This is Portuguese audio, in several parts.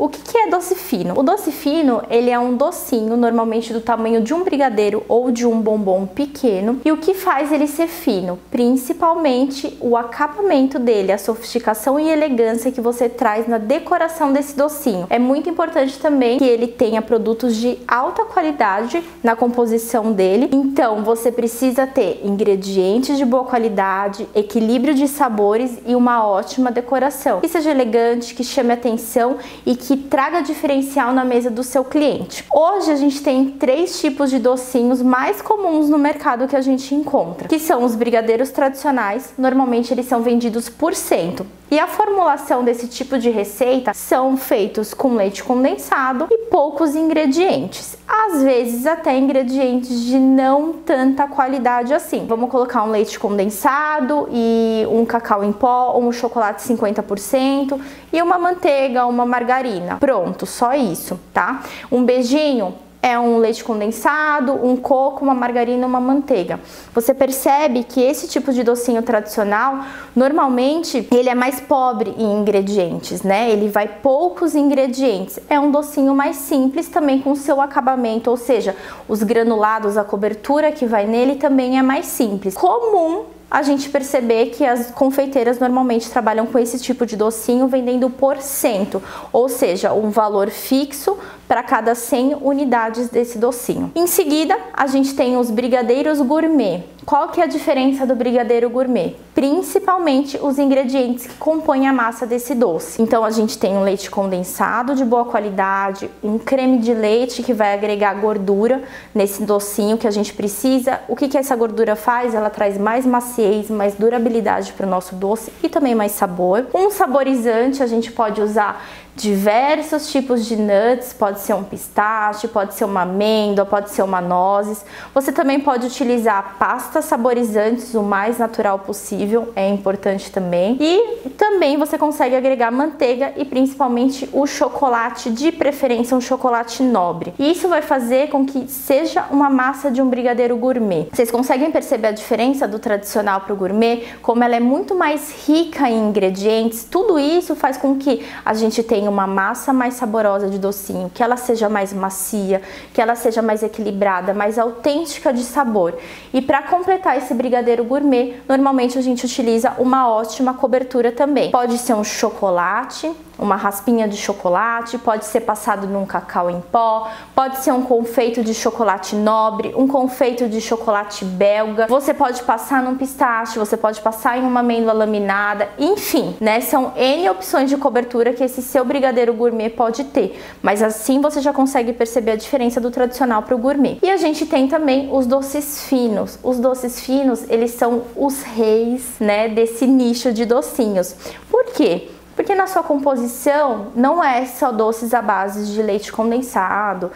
O que é doce fino? O doce fino, ele é um docinho, normalmente do tamanho de um brigadeiro ou de um bombom pequeno. E o que faz ele ser fino? Principalmente o acabamento dele, a sofisticação e elegância que você traz na decoração desse docinho. É muito importante também que ele tenha produtos de alta qualidade na composição dele. Então, você precisa ter ingredientes de boa qualidade, equilíbrio de sabores e uma ótima decoração. Que seja elegante, que chame atenção e que traga diferencial na mesa do seu cliente. Hoje a gente tem 3 tipos de docinhos mais comuns no mercado que a gente encontra, que são os brigadeiros tradicionais. Normalmente eles são vendidos por cento. E a formulação desse tipo de receita são feitos com leite condensado e poucos ingredientes. Às vezes até ingredientes de não tanta qualidade assim. Vamos colocar um leite condensado e um cacau em pó ou um chocolate 50% e uma manteiga, uma margarina. Pronto, só isso, tá? Um beijinho é um leite condensado, um coco, uma margarina, uma manteiga. Você percebe que esse tipo de docinho tradicional, normalmente, ele é mais pobre em ingredientes, né? Ele vai poucos ingredientes. É um docinho mais simples também com o seu acabamento, ou seja, os granulados, a cobertura que vai nele também é mais simples. Comum a gente perceber que as confeiteiras normalmente trabalham com esse tipo de docinho vendendo por cento, ou seja, um valor fixo para cada 100 unidades desse docinho. Em seguida, a gente tem os brigadeiros gourmet. Qual que é a diferença do brigadeiro gourmet? Principalmente os ingredientes que compõem a massa desse doce. Então a gente tem um leite condensado de boa qualidade, um creme de leite que vai agregar gordura nesse docinho que a gente precisa. O que essa gordura faz? Ela traz mais maciez, mais durabilidade para o nosso doce e também mais sabor. Um saborizante, a gente pode usar diversos tipos de nuts, pode ser um pistache, pode ser uma amêndoa, pode ser uma nozes. Você também pode utilizar pastas saborizantes o mais natural possível, é importante também. E também você consegue agregar manteiga e principalmente o chocolate, de preferência um chocolate nobre. E isso vai fazer com que seja uma massa de um brigadeiro gourmet. Vocês conseguem perceber a diferença do tradicional para o gourmet? Como ela é muito mais rica em ingredientes, tudo isso faz com que a gente tenha uma massa mais saborosa de docinho, que ela seja mais macia, que ela seja mais equilibrada, mais autêntica de sabor. E para completar esse brigadeiro gourmet, normalmente a gente utiliza uma ótima cobertura também. Pode ser um chocolate, uma raspinha de chocolate, pode ser passado num cacau em pó, pode ser um confeito de chocolate nobre, um confeito de chocolate belga, você pode passar num pistache, você pode passar em uma amêndoa laminada, enfim, né? São N opções de cobertura que esse seu brigadeiro gourmet pode ter, mas assim você já consegue perceber a diferença do tradicional para o gourmet. E a gente tem também os doces finos. Os doces finos, eles são os reis, né, desse nicho de docinhos. Por quê? Porque na sua composição não é só doces à base de leite condensado,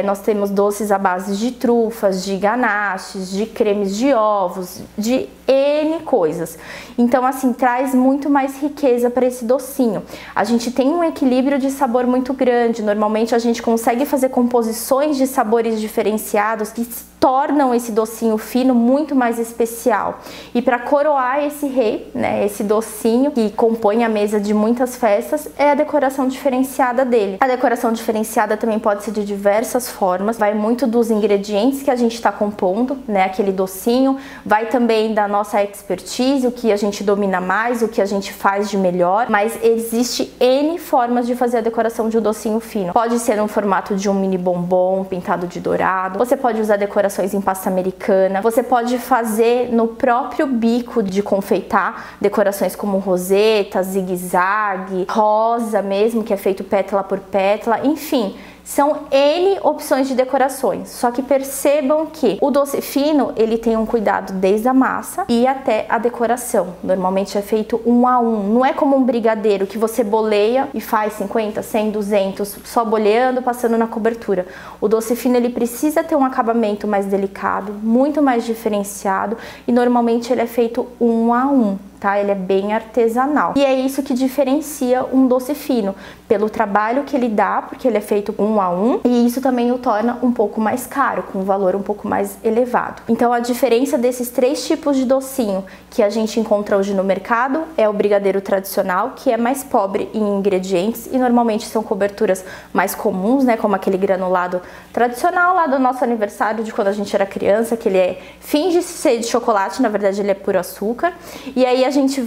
nós temos doces à base de trufas, de ganaches, de cremes de ovos, de N coisas. Então assim, traz muito mais riqueza para esse docinho. A gente tem um equilíbrio de sabor muito grande, normalmente a gente consegue fazer composições de sabores diferenciados que tornam esse docinho fino muito mais especial. E para coroar esse rei, né, esse docinho que compõe a mesa de muitas festas, é a decoração diferenciada dele. A decoração diferenciada também pode ser de diversas formas, vai muito dos ingredientes que a gente está compondo, né, aquele docinho, vai também da nossa expertise, o que a gente domina mais, o que a gente faz de melhor, mas existe N formas de fazer a decoração de um docinho fino. Pode ser no formato de um mini bombom pintado de dourado, você pode usar decorações em pasta americana, você pode fazer no próprio bico de confeitar decorações como roseta, zigue-zague, rosa mesmo, que é feito pétala por pétala, enfim. São N opções de decorações, só que percebam que o doce fino, ele tem um cuidado desde a massa e até a decoração. Normalmente é feito 1 a 1, não é como um brigadeiro que você boleia e faz 50, 100, 200, só boleando, passando na cobertura. O doce fino, ele precisa ter um acabamento mais delicado, muito mais diferenciado e normalmente ele é feito 1 a 1. tá? Ele é bem artesanal. E é isso que diferencia um doce fino, pelo trabalho que ele dá, porque ele é feito 1 a 1, e isso também o torna um pouco mais caro, com um valor um pouco mais elevado. Então a diferença desses 3 tipos de docinho que a gente encontra hoje no mercado é o brigadeiro tradicional, que é mais pobre em ingredientes e normalmente são coberturas mais comuns, né, como aquele granulado tradicional lá do nosso aniversário de quando a gente era criança, que ele finge ser de chocolate, na verdade ele é puro açúcar. E aí a gente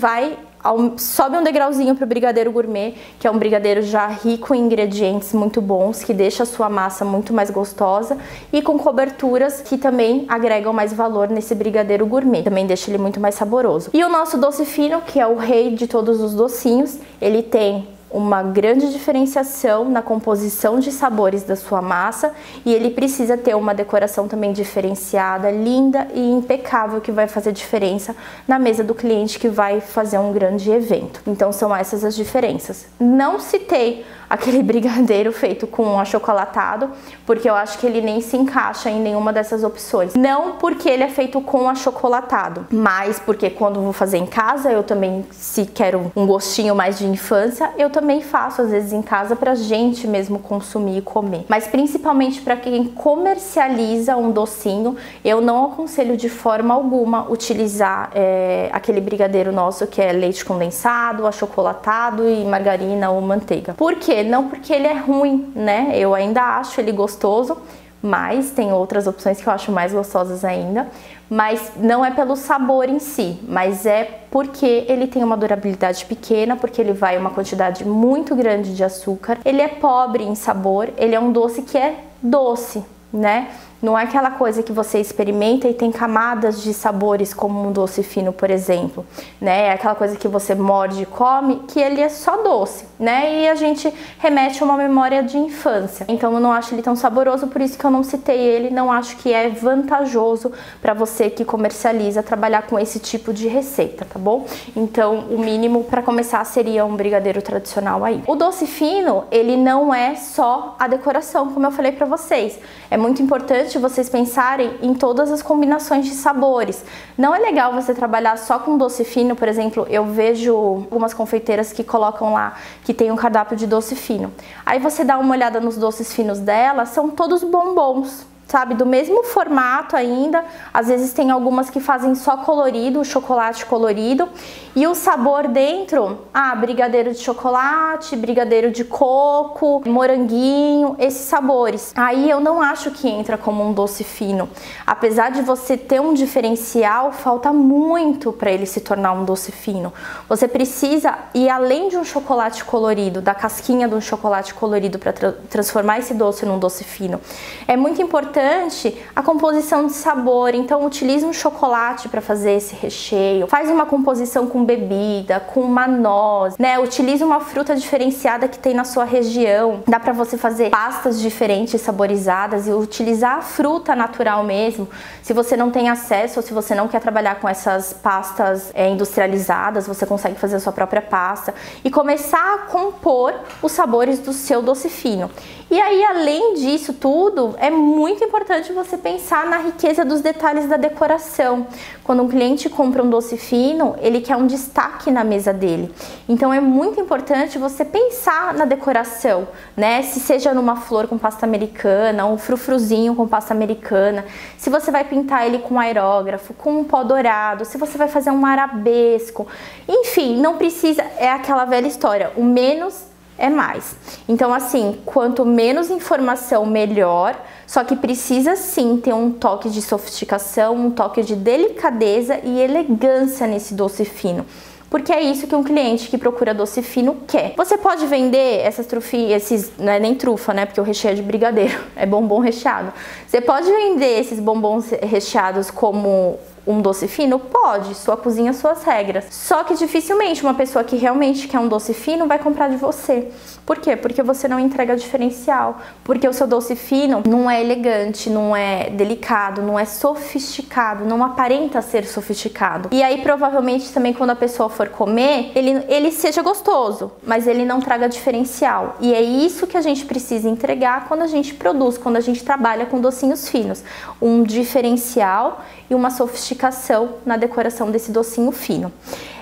sobe um degrauzinho para o brigadeiro gourmet, que é um brigadeiro já rico em ingredientes muito bons, que deixa a sua massa muito mais gostosa e com coberturas que também agregam mais valor nesse brigadeiro gourmet, também deixa ele muito mais saboroso. E o nosso doce fino, que é o rei de todos os docinhos, ele tem uma grande diferenciação na composição de sabores da sua massa e ele precisa ter uma decoração também diferenciada, linda e impecável, que vai fazer diferença na mesa do cliente que vai fazer um grande evento. Então são essas as diferenças. Não citei aquele brigadeiro feito com achocolatado, porque eu acho que ele nem se encaixa em nenhuma dessas opções. Não porque ele é feito com achocolatado, mas porque quando vou fazer em casa, eu também, se quero um gostinho mais de infância, eu também faço às vezes em casa pra gente mesmo consumir e comer. Mas principalmente para quem comercializa um docinho, eu não aconselho de forma alguma utilizar aquele brigadeiro nosso que é leite condensado, achocolatado e margarina ou manteiga. Por quê? Não porque ele é ruim, né? Eu ainda acho ele gostoso, mas tem outras opções que eu acho mais gostosas ainda. Mas não é pelo sabor em si, mas é porque ele tem uma durabilidade pequena, porque ele vai uma quantidade muito grande de açúcar. Ele é pobre em sabor, ele é um doce que é doce, né? Não é aquela coisa que você experimenta e tem camadas de sabores como um doce fino, por exemplo, né? É aquela coisa que você morde e come, que ele é só doce, né? E a gente remete a uma memória de infância. Então eu não acho ele tão saboroso, por isso que eu não citei ele, não acho que é vantajoso para você que comercializa trabalhar com esse tipo de receita, tá bom? Então o mínimo para começar seria um brigadeiro tradicional aí. O doce fino, ele não é só a decoração, como eu falei para vocês. É muito importante vocês pensarem em todas as combinações de sabores. Não é legal você trabalhar só com doce fino, por exemplo, eu vejo algumas confeiteiras que colocam lá que tem um cardápio de doce fino. Aí você dá uma olhada nos doces finos dela, são todos bombons, sabe? Do mesmo formato ainda, às vezes tem algumas que fazem só colorido, o chocolate colorido, e o sabor dentro, brigadeiro de chocolate, brigadeiro de coco, moranguinho, esses sabores. Aí eu não acho que entra como um doce fino. Apesar de você ter um diferencial, falta muito para ele se tornar um doce fino. Você precisa ir além de um chocolate colorido, da casquinha de um chocolate colorido para transformar esse doce num doce fino. É muito importante a composição de sabor, então utilize um chocolate para fazer esse recheio, faz uma composição com bebida, com uma noz, né? Utilize uma fruta diferenciada que tem na sua região. Dá para você fazer pastas diferentes, saborizadas, e utilizar a fruta natural mesmo. Se você não tem acesso ou se você não quer trabalhar com essas pastas industrializadas, você consegue fazer a sua própria pasta e começar a compor os sabores do seu doce fino. E aí, além disso tudo, é muito importante você pensar na riqueza dos detalhes da decoração. Quando um cliente compra um doce fino, ele quer um destaque na mesa dele. Então é muito importante você pensar na decoração, né? Se seja numa flor com pasta americana, um frufruzinho com pasta americana, se você vai pintar ele com aerógrafo, com um pó dourado, se você vai fazer um arabesco, enfim, não precisa, é aquela velha história, o menos é mais. Então assim, quanto menos informação, melhor, só que precisa sim ter um toque de sofisticação, um toque de delicadeza e elegância nesse doce fino. Porque é isso que um cliente que procura doce fino quer. Você pode vender essas trufinhas, não é nem trufa, né? Porque o recheio é de brigadeiro, é bombom recheado. Você pode vender esses bombons recheados como um doce fino? Pode, sua cozinha, suas regras. Só que dificilmente uma pessoa que realmente quer um doce fino vai comprar de você. Por quê? Porque você não entrega diferencial. Porque o seu doce fino não é elegante, não é delicado, não é sofisticado, não aparenta ser sofisticado. E aí provavelmente também quando a pessoa for comer, ele seja gostoso, mas ele não traga diferencial. E é isso que a gente precisa entregar quando a gente produz, quando a gente trabalha com docinhos finos. Um diferencial e uma sofisticação sofisticação na decoração desse docinho fino.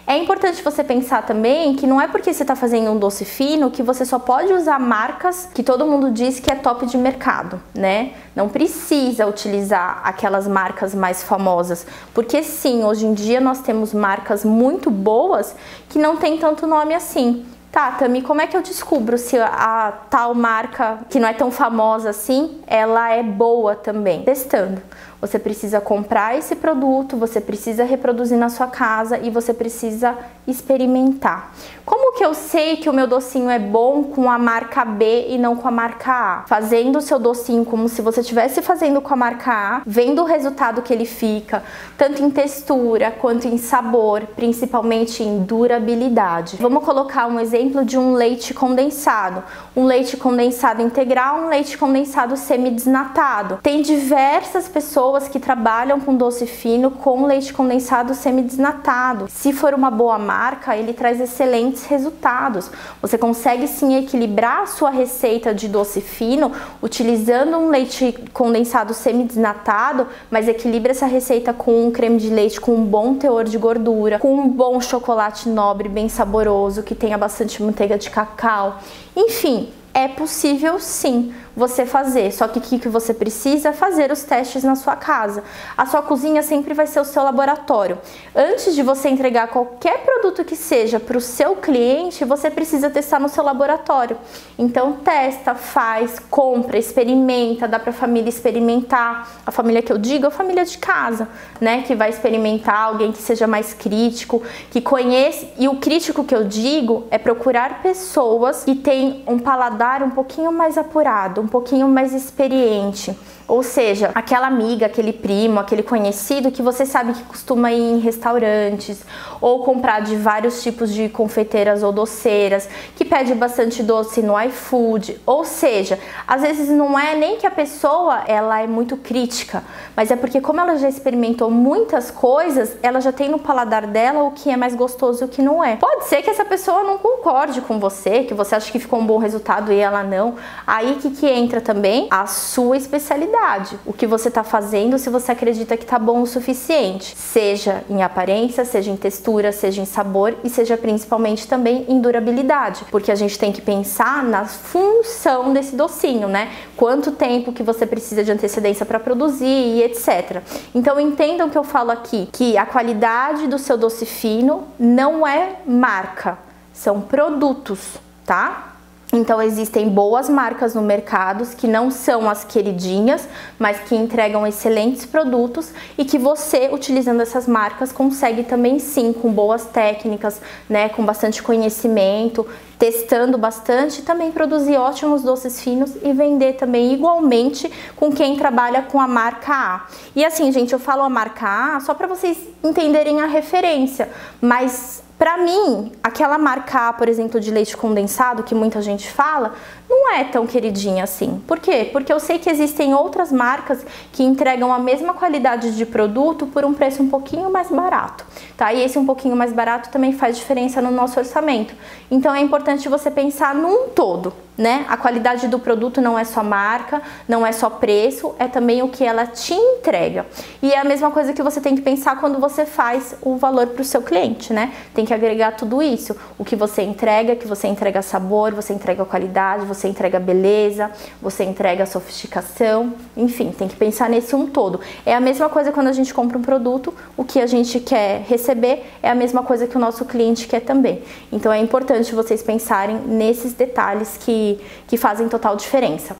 É importante você pensar também que não é porque você está fazendo um doce fino que você só pode usar marcas que todo mundo diz que é top de mercado, né? Não precisa utilizar aquelas marcas mais famosas, porque sim, hoje em dia nós temos marcas muito boas que não tem tanto nome assim. Tá, Tami, como é que eu descubro se a tal marca, que não é tão famosa assim, ela é boa também? Testando. Você precisa comprar esse produto, você precisa reproduzir na sua casa e você precisa experimentar. Como que eu sei que o meu docinho é bom com a marca B e não com a marca A? Fazendo o seu docinho como se você estivesse fazendo com a marca A, vendo o resultado que ele fica, tanto em textura quanto em sabor, principalmente em durabilidade. Vamos colocar um exemplo de um leite condensado. Um leite condensado integral, um leite condensado semi-desnatado. Tem diversas pessoas que trabalham com doce fino com leite condensado semi-desnatado. Se for uma boa marca, ele traz excelentes resultados. Você consegue sim equilibrar a sua receita de doce fino utilizando um leite condensado semi-desnatado, mas equilibra essa receita com um creme de leite com um bom teor de gordura, com um bom chocolate nobre, bem saboroso, que tenha bastante manteiga de cacau. Enfim, é possível sim você fazer, só que o que você precisa? Fazer os testes na sua casa. A sua cozinha sempre vai ser o seu laboratório. Antes de você entregar qualquer produto que seja para o seu cliente, você precisa testar no seu laboratório. Então testa, faz, compra, experimenta, dá para a família experimentar. A família que eu digo é a família de casa, né? Que vai experimentar, alguém que seja mais crítico, que conheça. E o crítico que eu digo é procurar pessoas que têm um paladar um pouquinho mais apurado, um pouquinho mais experiente, ou seja, aquela amiga, aquele primo, aquele conhecido que você sabe que costuma ir em restaurantes ou comprar de vários tipos de confeiteiras ou doceiras, que pede bastante doce no iFood, ou seja, às vezes não é nem que a pessoa ela é muito crítica, mas é porque como ela já experimentou muitas coisas, ela já tem no paladar dela o que é mais gostoso e o que não é. Pode ser que essa pessoa não concorde com você, que você acha que ficou um bom resultado e ela não. Aí que entra também a sua especialidade, o que você está fazendo, se você acredita que está bom o suficiente, seja em aparência, seja em textura, seja em sabor e seja principalmente também em durabilidade, porque a gente tem que pensar na função desse docinho, né? Quanto tempo que você precisa de antecedência para produzir e etc. Então entendam que eu falo aqui que a qualidade do seu doce fino não é marca, são produtos, tá? Então existem boas marcas no mercado que não são as queridinhas, mas que entregam excelentes produtos e que você, utilizando essas marcas, consegue também sim, com boas técnicas, né, com bastante conhecimento, testando bastante, também produzir ótimos doces finos e vender também igualmente com quem trabalha com a marca A. E assim, gente, eu falo a marca A só para vocês entenderem a referência, mas para mim, aquela marca A, por exemplo, de leite condensado, que muita gente fala, não é tão queridinha assim. Por quê? Porque eu sei que existem outras marcas que entregam a mesma qualidade de produto por um preço um pouquinho mais barato, tá? E esse um pouquinho mais barato também faz diferença no nosso orçamento. Então é importante você pensar num todo, né? A qualidade do produto não é só marca, não é só preço, é também o que ela te entrega. E é a mesma coisa que você tem que pensar quando você faz o valor para o seu cliente, né? Tem que agregar tudo isso. O que você entrega, que você entrega sabor, você entrega qualidade, você entrega beleza, você entrega sofisticação, enfim, tem que pensar nesse um todo. É a mesma coisa quando a gente compra um produto, o que a gente quer receber é a mesma coisa que o nosso cliente quer também. Então é importante vocês pensarem nesses detalhes que fazem total diferença.